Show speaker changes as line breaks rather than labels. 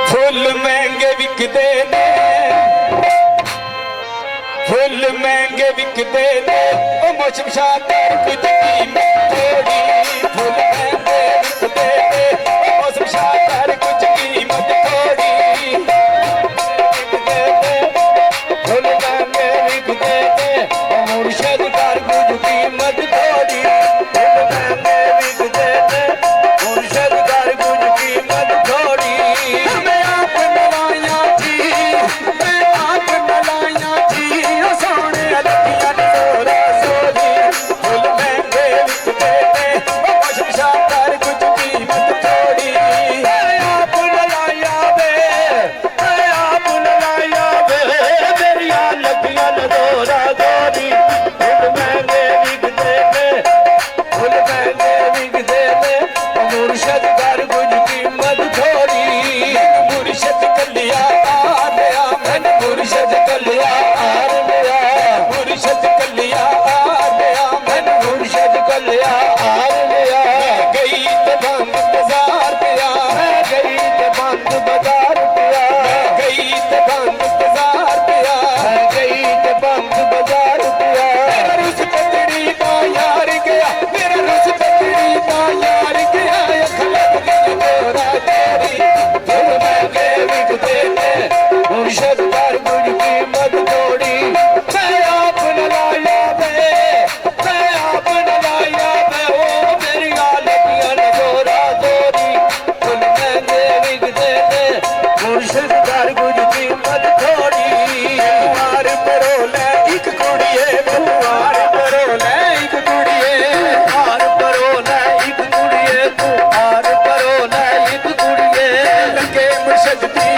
Full महंगे विकते ने, फुल महंगे विकते ने, ओ मौसम शानदार कुछ कीमत थोड़ी। फुल महंगे विकते ने, ओ मौसम शानदार कुछ कीमत थोड़ी। फुल महंगे विकते ने, ओ मुर्शद कर कुछ कीमत थोड़ी। फुल महंगे विकते ने, मुर्शद कर कुछ कीमत थोड़ी। मैं आप नलाया जी, मैं आप नलाया जी, ओ सोने लगिया सोरा सोरी। फुल महंगे विकते ने, ओ मौसम शानदार कुछ कीमत थोड़ी। मैं आप नलाया वे, मैं आप नलाया वे, मेरिया लगिया दोरा दोरी। फुल महंगे विकते ने, फुल महंगे विकते ने, ओ मुर्शद कर कुछ कीमत थोड़ी। मुर्शद कलिया आ गया, मैंने मुर्शद कलिया आ गया, मुर्शद कलिया आ गया, मैंने मुर्शद कलिया आ गया। गई तो बंद बाजार पिया, गई तो बंद बाजार पिया, गई तो बंद बाजार पिया, गई तो बंद बाजार पिया। मेरा रुस पतड़ी का यार गया, मेरा रुस पतड़ी का यार गया, अख लग गई तोरा तेरी। फुल महंगे विकते ने, मुर्शद कर कुछ कीमत थोड़ी। मैं आप नलाया वे, मैं आप नलाया वे, ओ मेरी लगिया दोरा दोरी। फुल महंगे विकते ने, मुर्शद कर कुछ कीमत थोड़ी। मार परो ले एक कुड़िए, मार परो ले एक कुड़िए, मार परो ले एक कुड़िए, तू मार परो ले एक कुड़िए। लगे मुर्शद दी